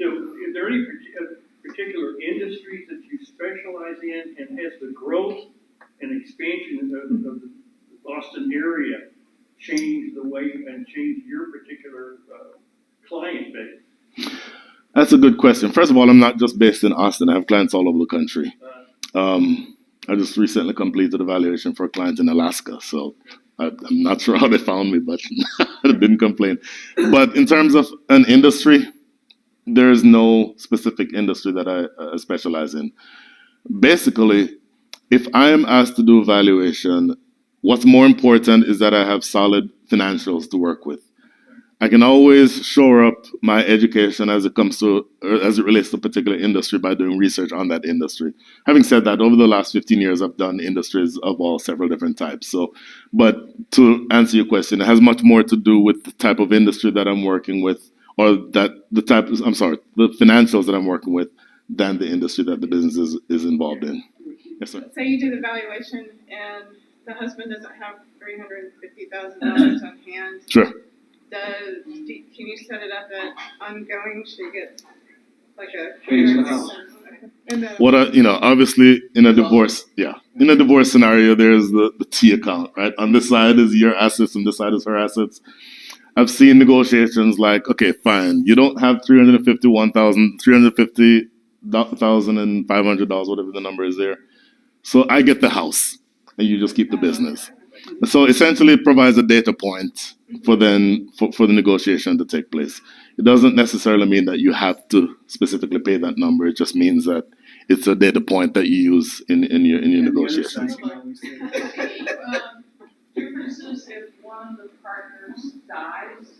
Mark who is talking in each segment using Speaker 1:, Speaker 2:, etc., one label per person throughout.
Speaker 1: So is there any particular industries that you specialize in, and has the growth and expansion of the Austin area changed the way and changed your particular client base?
Speaker 2: That's a good question. First of all, I'm not just based in Austin. I have clients all over the country. I just recently completed a valuation for a client in Alaska, so I'm not sure how they found me, but I didn't complain. But in terms of an industry, there is no specific industry that I specialize in. Basically, if I am asked to do a valuation, what's more important is that I have solid financials to work with. I can always shore up my education as it relates to a particular industry by doing research on that industry. Having said that, over the last 15 years, I've done industries of several different types. So, but to answer your question, it has much more to do with the type of industry that I'm working with, or the financials that I'm working with, than the industry that the business is involved in. Yes, sir.
Speaker 3: Say you do the valuation and the husband doesn't have $350,000 on hand.
Speaker 2: Sure.
Speaker 3: Can you set it up at ongoing? She gets like a
Speaker 4: Change the house.
Speaker 2: Obviously in a divorce scenario, there's the T account, right? On this side is your assets, and this side is her assets. I've seen negotiations like, okay, fine, you don't have $350,500, whatever the number is there. So I get the house, and you just keep the business. So essentially, it provides a data point for the negotiation to take place. It doesn't necessarily mean that you have to specifically pay that number. It just means that it's a data point that you use in your negotiations.
Speaker 5: Differences if one of the partners dies?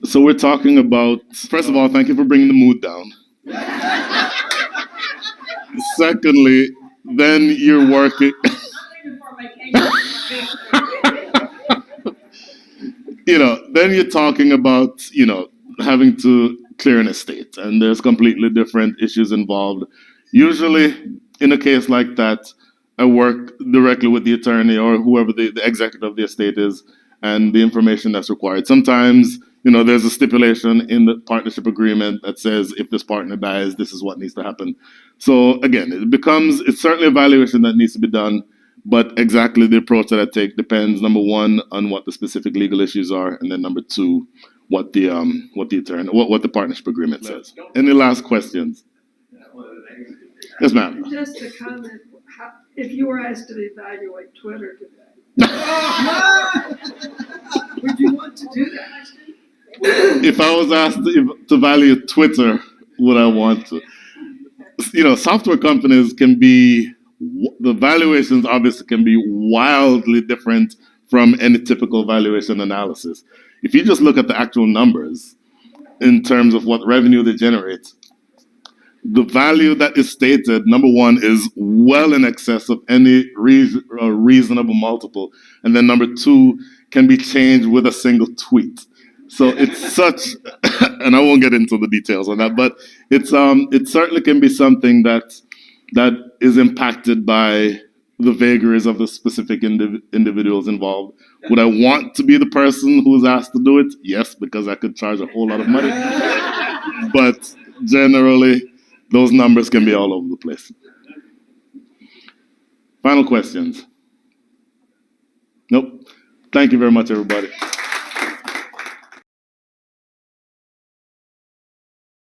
Speaker 2: So we're talking about, first of all, thank you for bringing the mood down. Secondly, then you're working. Then you're talking about, having to clear an estate, and there's completely different issues involved. Usually, in a case like that, I work directly with the attorney or whoever the executive of the estate is, and the information that's required. Sometimes, there's a stipulation in the partnership agreement that says if this partner dies, this is what needs to happen. So again, it's certainly a valuation that needs to be done, but exactly the approach that I take depends, number one, on what the specific legal issues are, and then number two, what the partnership agreement says. Any last questions? Yes, ma'am.
Speaker 6: Just a comment, if you were asked to evaluate Twitter today, would you want to do that?
Speaker 2: If I was asked to value Twitter, would I want to? Software companies the valuations obviously can be wildly different from any typical valuation analysis. If you just look at the actual numbers in terms of what revenue they generate, the value that is stated, number one, is well in excess of any reasonable multiple. And then number two, can be changed with a single tweet. So it's such, and I won't get into the details on that, but it certainly can be something that is impacted by the vagaries of the specific individuals involved. Would I want to be the person who's asked to do it? Yes, because I could charge a whole lot of money. But generally, those numbers can be all over the place. Final questions? Nope. Thank you very much, everybody.